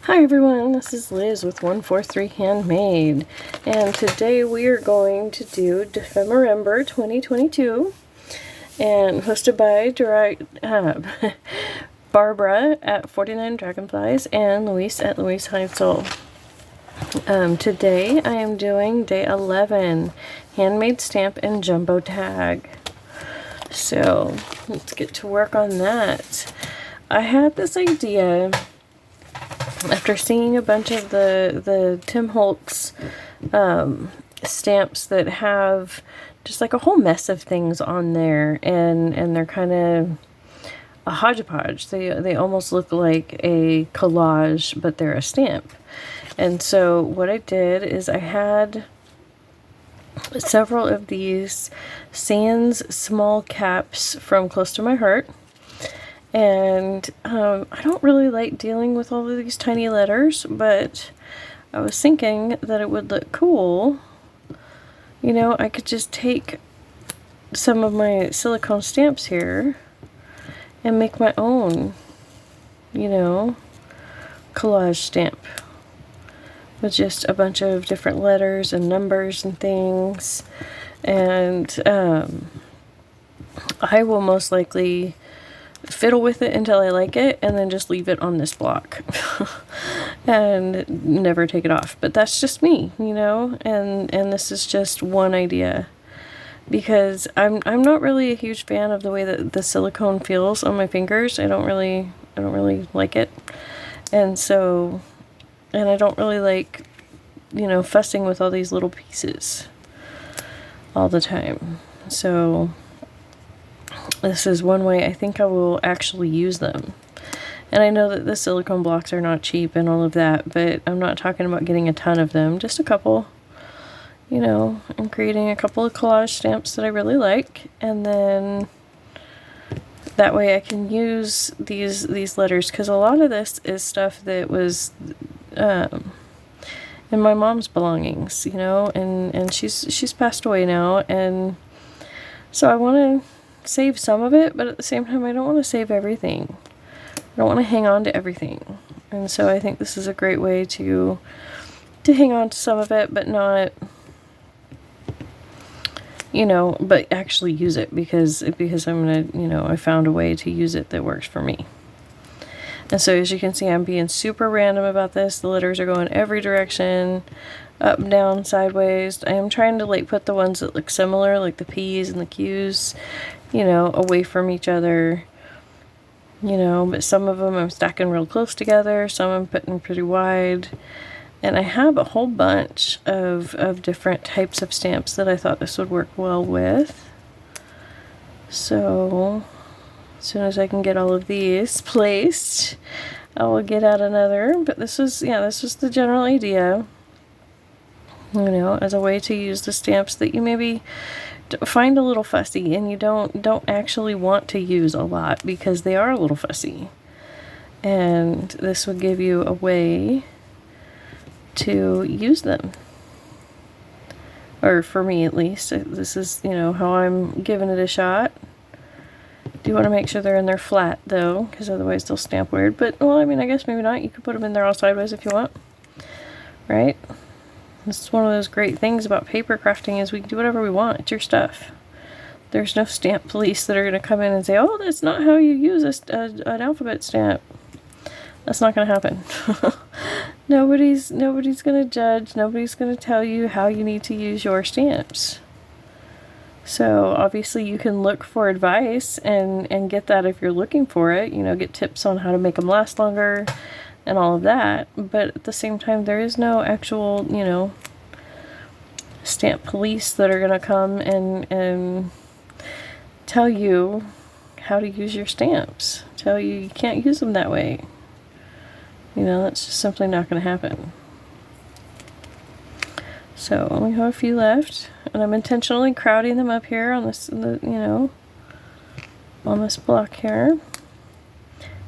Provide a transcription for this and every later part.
Hi everyone, this is Liz with 143 Handmade, and today we are going to do Dephemerember 2022, and hosted by Barbara at 49 Dragonflies and Luis at Luis Heintzel. Today I am doing day 11, Handmade Stamp and Jumbo Tag. So let's get to work on that. I had this idea after seeing a bunch of the Tim Holtz stamps that have just like a whole mess of things on there, and they're kind of a hodgepodge. They almost look like a collage, but they're a stamp. And so what I did is I had several of these Sans small caps from Close to My Heart. And I don't really like dealing with all of these tiny letters, but I was thinking that it would look cool. You know, I could just take some of my silicone stamps here and make my own, you know, collage stamp with just a bunch of different letters and numbers and things. And I will most likely fiddle with it until I like it and then just leave it on this block and never take it off. But that's just me, you know, and this is just one idea, because I'm not really a huge fan of the way that the silicone feels on my fingers. I don't really like it. And so, and I don't really like, you know, fussing with all these little pieces all the time. So this is one way I think I will actually use them. And I know that the silicone blocks are not cheap and all of that, but I'm not talking about getting a ton of them, just a couple. You know, I'm creating a couple of collage stamps that I really like, and then that way I can use these letters, because a lot of this is stuff that was in my mom's belongings, you know, and she's passed away now, and so I want to save some of it, but at the same time I don't want to save everything. I don't want to hang on to everything. And so I think this is a great way to hang on to some of it, but not, you know, but actually use it, because I'm gonna, you know, I found a way to use it that works for me. And so as you can see, I'm being super random about this. The letters are going every direction, up, down, sideways. I am trying to like put the ones that look similar, like the P's and the Q's, you know, away from each other, you know, but some of them I'm stacking real close together, some I'm putting pretty wide. And I have a whole bunch of different types of stamps that I thought this would work well with. So as soon as I can get all of these placed, I will get out another. But this was the general idea, you know, as a way to use the stamps that you maybe find a little fussy and you don't actually want to use a lot, because they are a little fussy. And this would give you a way to use them. Or for me at least, this is, you know, how I'm giving it a shot. Do you want to make sure they're in there flat though, because otherwise they'll stamp weird. But, well, I mean, I guess maybe not. You could put them in there all sideways if you want, right? This is one of those great things about paper crafting, is we can do whatever we want. It's your stuff. There's no stamp police that are going to come in and say, oh, that's not how you use an alphabet stamp. That's not going to happen. Nobody's going to judge. Nobody's going to tell you how you need to use your stamps. So obviously you can look for advice and get that if you're looking for it. You know, get tips on how to make them last longer and all of that, but at the same time there is no actual, you know, stamp police that are gonna come and tell you how to use your stamps, tell you can't use them that way. You know, that's just simply not gonna happen. So we have a few left, and I'm intentionally crowding them up here on this, you know, on this block here,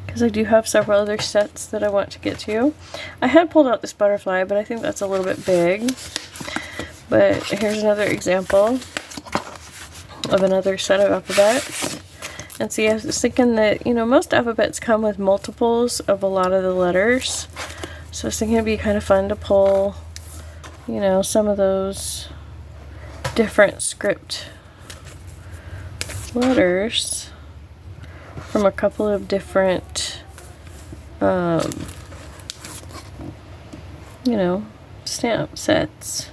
because I do have several other sets that I want to get to. I had pulled out this butterfly, but I think that's a little bit big. But here's another example of another set of alphabets. And see, I was thinking that, you know, most alphabets come with multiples of a lot of the letters. So I was thinking it'd be kind of fun to pull, you know, some of those different script letters from a couple of different, you know, stamp sets.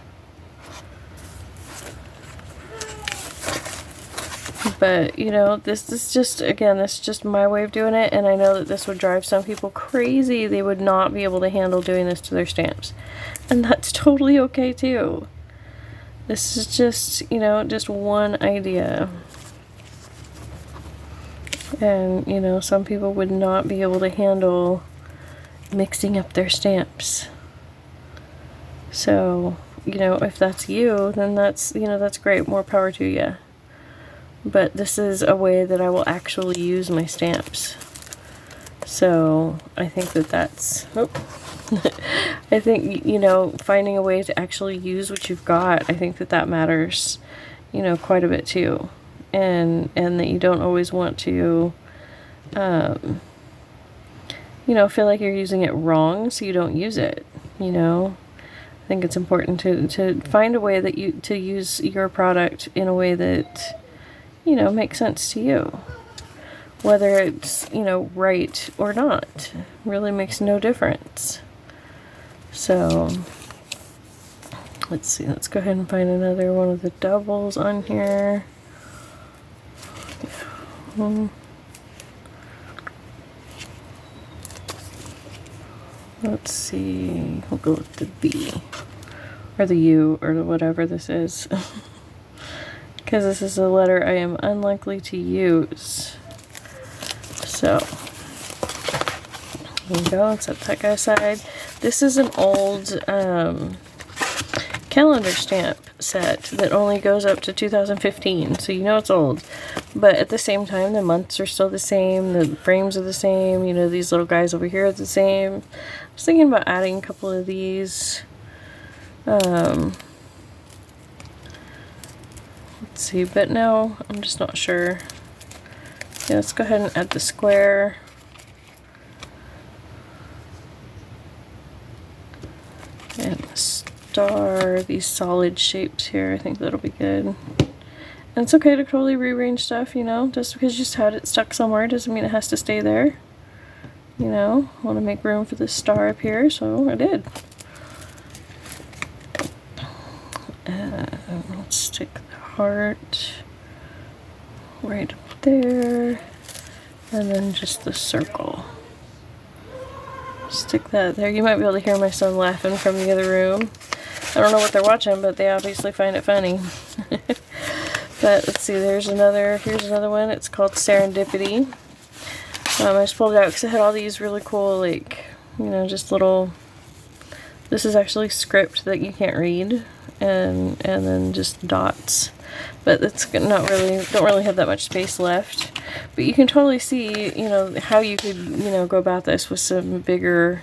But, you know, this is just, again, this is just my way of doing it, and I know that this would drive some people crazy. They would not be able to handle doing this to their stamps. And that's totally okay, too. This is just, you know, just one idea. And, you know, some people would not be able to handle mixing up their stamps. So, you know, if that's you, then that's, you know, that's great. More power to you. But this is a way that I will actually use my stamps. So I think that that's, I think, you know, finding a way to actually use what you've got, I think that that matters, you know, quite a bit too. And that you don't always want to, you know, feel like you're using it wrong, so you don't use it, you know. I think it's important to find a way that to use your product in a way that, you know, makes sense to you. Whether it's, you know, right or not, really makes no difference. So, let's see, let's go ahead and find another one of the doubles on here. Let's see, we'll go with the B, or the U, or whatever this is. Because this is a letter I am unlikely to use. So, there we go, set that guy aside. This is an old calendar stamp set that only goes up to 2015, so you know it's old. But at the same time, the months are still the same, the frames are the same, you know, these little guys over here are the same. I was thinking about adding a couple of these. Let's see, but no, I'm just not sure. Yeah, let's go ahead and add the square. And the star, these solid shapes here, I think that'll be good. And it's okay to totally rearrange stuff, you know, just because you just had it stuck somewhere doesn't mean it has to stay there. You know, I want to make room for this star up here, so I did. Let's stick the heart right up there, and then just the circle. Stick that there. You might be able to hear my son laughing from the other room. I don't know what they're watching, but they obviously find it funny. But let's see, here's another one. It's called Serendipity. I just pulled it out because it had all these really cool, like, you know, just little, this is actually script that you can't read, and then just dots. But it's not really, don't really have that much space left. But you can totally see, you know, how you could, you know, go about this with some bigger,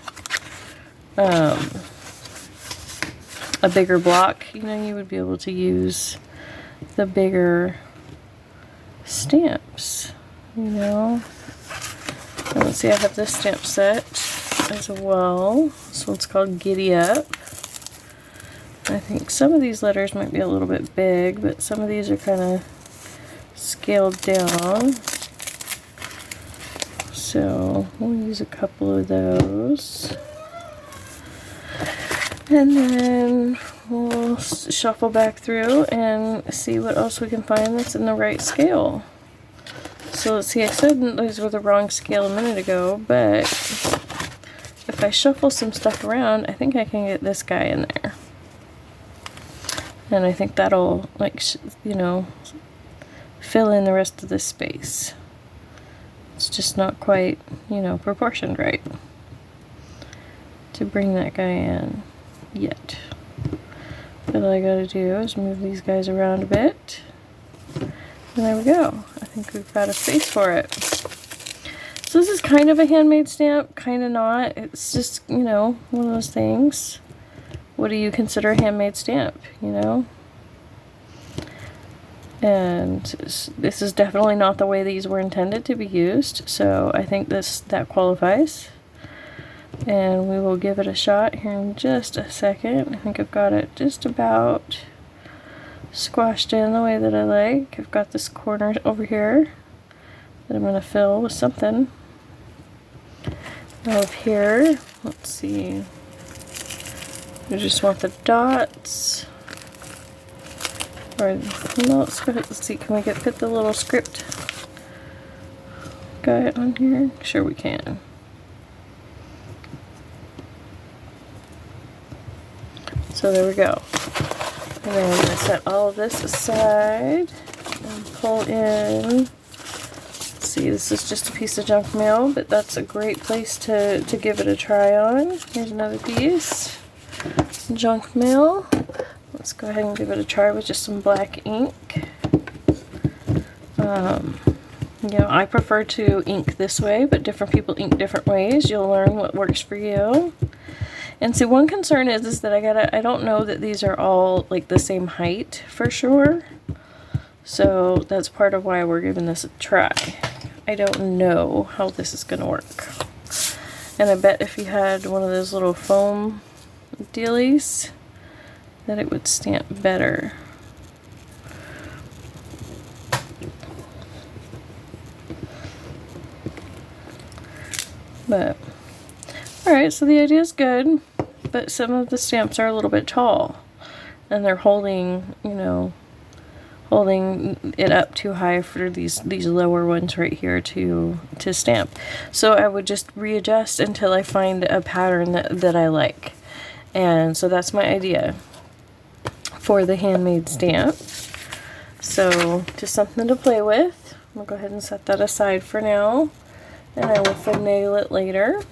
a bigger block. You know, you would be able to use the bigger stamps, you know. And let's see, I have this stamp set as well. This one's called Giddy Up. I think some of these letters might be a little bit big, but some of these are kind of scaled down. So we'll use a couple of those. And then we'll shuffle back through and see what else we can find that's in the right scale. So let's see, I said these were the wrong scale a minute ago, but if I shuffle some stuff around, I think I can get this guy in there. And I think that'll, like, you know, fill in the rest of this space. It's just not quite, you know, proportioned right to bring that guy in yet. But all I gotta do is move these guys around a bit. And there we go. I think we've got a space for it. So this is kind of a handmade stamp, kind of not. It's just, you know, one of those things. What do you consider a handmade stamp, you know? And this is definitely not the way these were intended to be used, so I think that qualifies. And we will give it a shot here in just a second. I think I've got it just about squashed in the way that I like. I've got this corner over here that I'm going to fill with something. Now up here, let's see. I just want the dots. Or no, let's go ahead. Let's see. Can we fit the little script guy on here? Sure, we can. So there we go. And then I'm going to set all of this aside and pull in. Let's see, this is just a piece of junk mail, but that's a great place to give it a try on. Here's another piece. Junk mail. Let's go ahead and give it a try with just some black ink. You know, I prefer to ink this way, but different people ink different ways. You'll learn what works for you. And see, one concern is that I don't know that these are all like the same height for sure. So that's part of why we're giving this a try. I don't know how this is going to work. And I bet if you had one of those little foam dealies, that it would stamp better. But, alright, so the idea is good, but some of the stamps are a little bit tall, and they're holding, you know, holding it up too high for these lower ones right here to stamp. So I would just readjust until I find a pattern that I like. And so that's my idea for the handmade stamp. So just something to play with. I'm going to go ahead and set that aside for now, and I will finagle it later.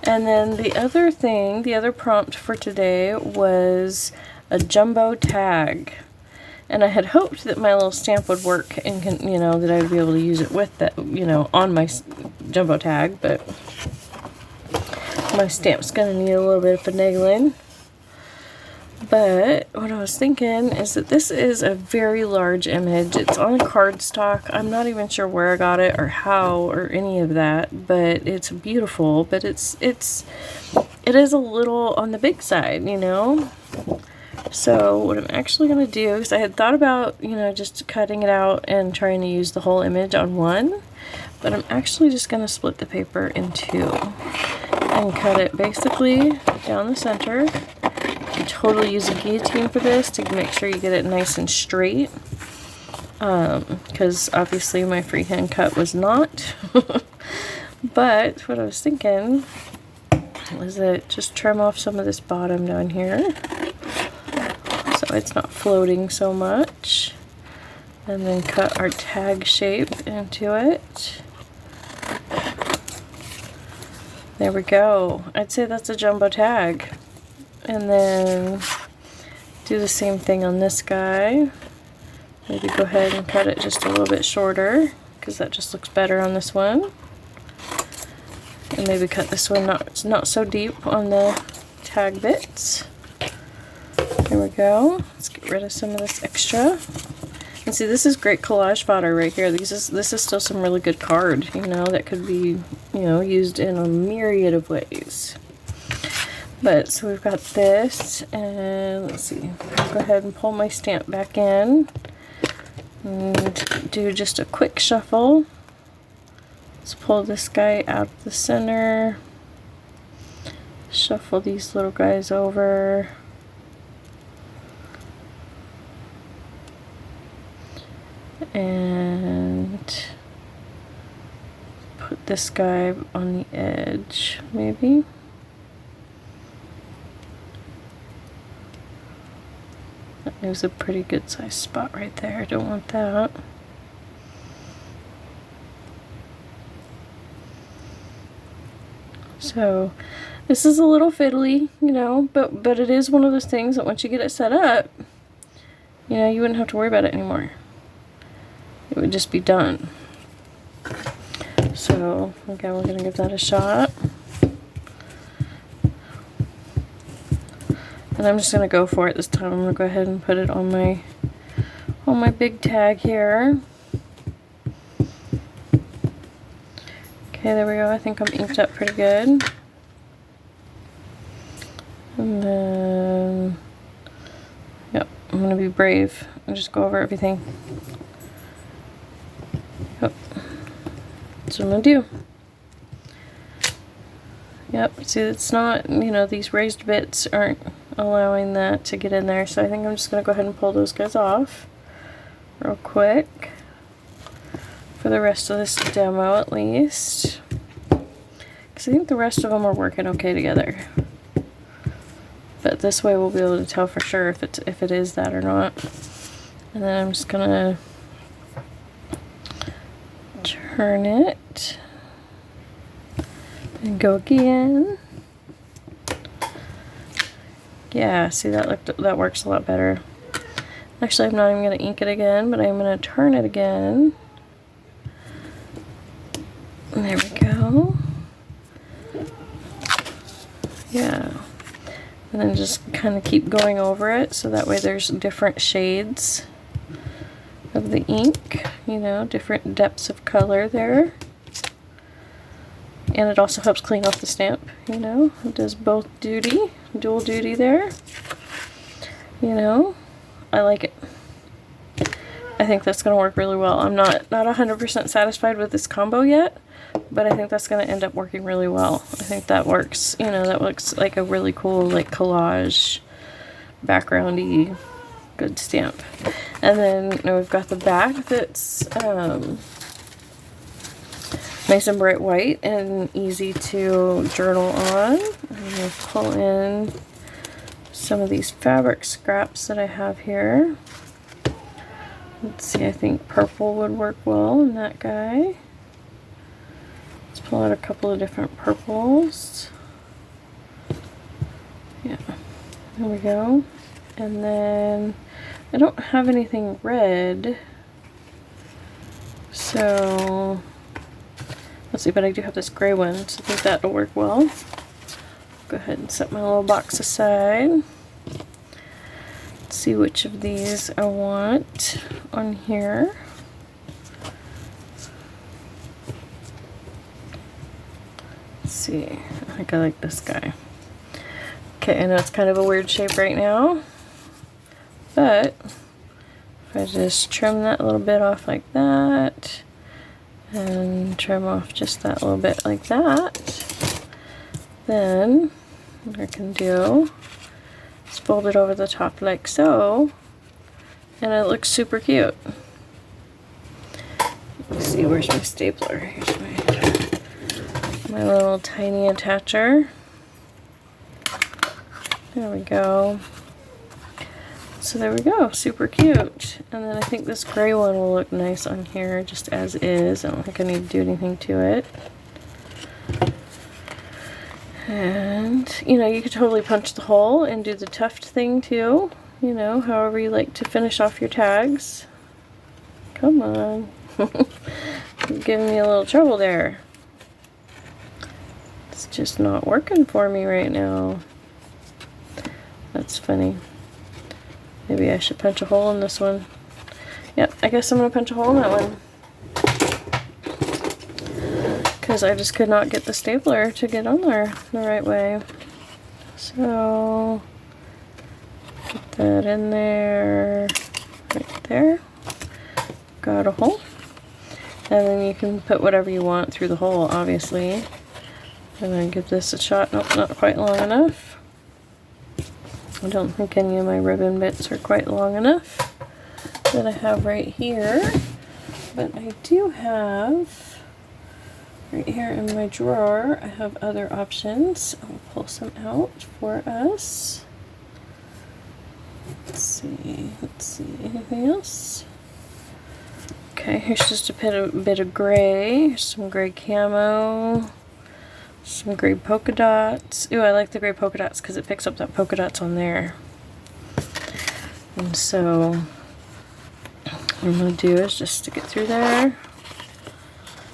And then the other thing, the other prompt for today was a jumbo tag. And I had hoped that my little stamp would work and, you know, that I would be able to use it with that, you know, on my jumbo tag, but my stamp's going to need a little bit of finagling. But what I was thinking is that this is a very large image. It's on cardstock. I'm not even sure where I got it or how or any of that, but it's beautiful. But it is a little on the big side, you know. So what I'm actually going to do is I had thought about, you know, just cutting it out and trying to use the whole image on one, but I'm actually just going to split the paper in two and cut it basically down the center. You totally use a guillotine for this to make sure you get it nice and straight, because obviously my freehand cut was not. But what I was thinking was that just trim off some of this bottom down here so it's not floating so much, and then cut our tag shape into it. There we go. I'd say that's a jumbo tag. And then do the same thing on this guy. Maybe go ahead and cut it just a little bit shorter, because that just looks better on this one. And maybe cut this one not so deep on the tag bits. There we go. Let's get rid of some of this extra. And see, this is great collage fodder right here. This is still some really good card, you know, that could be, you know, used in a myriad of ways. But so we've got this, and let's see. I'll go ahead and pull my stamp back in and do just a quick shuffle. Let's pull this guy out of the center. Shuffle these little guys over. And put this guy on the edge, maybe. There's a pretty good sized spot right there. I don't want that. So this is a little fiddly, you know, but it is one of those things that once you get it set up, you know, you wouldn't have to worry about it anymore. It would just be done. So okay, we're gonna give that a shot. And I'm just going to go for it this time. I'm going to go ahead and put it on my big tag here. Okay, there we go. I think I'm inked up pretty good. And then, yep, I'm gonna be brave and just go over everything. Yep, that's what I'm gonna do. Yep, see, it's not, you know, these raised bits aren't allowing that to get in there, so I think I'm just gonna go ahead and pull those guys off real quick for the rest of this demo at least, because I think the rest of them are working okay together. But this way we'll be able to tell for sure if it is that or not. And then I'm just gonna turn it and go again. Yeah, see, that works a lot better. Actually, I'm not even gonna ink it again, but I'm gonna turn it again. And there we go. Yeah. And then just kind of keep going over it so that way there's different shades of the ink, you know, different depths of color there. And it also helps clean off the stamp, you know. It does both duty, dual duty there. You know, I like it. I think that's going to work really well. I'm not 100% satisfied with this combo yet, but I think that's going to end up working really well. I think that works, you know, that looks like a really cool, like, collage, backgroundy, good stamp. And then, you know, we've got the back that's nice and bright white and easy to journal on. I'm going to pull in some of these fabric scraps that I have here. Let's see, I think purple would work well in that guy. Let's pull out a couple of different purples. Yeah, there we go. And then I don't have anything red, so let's see, but I do have this gray one, so I think that'll work well. Go ahead and set my little box aside. Let's see which of these I want on here. Let's see, I think I like this guy. Okay, I know it's kind of a weird shape right now, but if I just trim that little bit off like that, and trim off just that little bit like that, then what I can do is fold it over the top like so, and it looks super cute. Let's see, where's my stapler? Here's my little tiny attacher. There we go. So there we go, super cute. And then I think this gray one will look nice on here just as is. I don't think I need to do anything to it. And, you know, you could totally punch the hole and do the tuft thing too. You know, however you like to finish off your tags. Come on. You're giving me a little trouble there. It's just not working for me right now. That's funny. Maybe I should punch a hole in this one. Yep, I guess I'm going to punch a hole in that one. Because I just could not get the stapler to get on there the right way. So, get that in there, right there. Got a hole. And then you can put whatever you want through the hole, obviously. I'm going to give this a shot. Nope, not quite long enough. I don't think any of my ribbon bits are quite long enough that I have right here, but I do have right here in my drawer, I have other options. I'll pull some out for us. Let's see, anything else? Okay, here's just a bit of gray. Here's some gray camo. Some gray polka dots. Ooh, I like the gray polka dots because it picks up that polka dots on there. And so what I'm going to do is just stick it through there.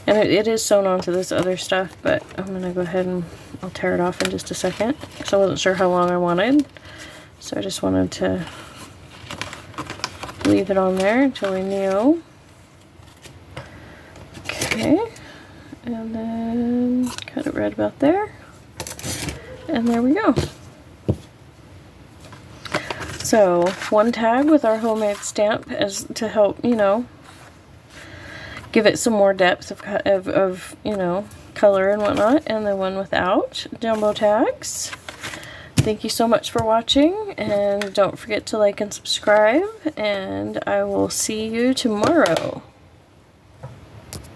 And it is sewn onto this other stuff, but I'm going to go ahead and I'll tear it off in just a second because I wasn't sure how long I wanted. So I just wanted to leave it on there until I knew. Okay. And then cut it right about there. And there we go. So one tag with our homemade stamp as to help, you know, give it some more depth of you know, color and whatnot, and the one without jumbo tags. Thank you so much for watching, and don't forget to like and subscribe, and I will see you tomorrow.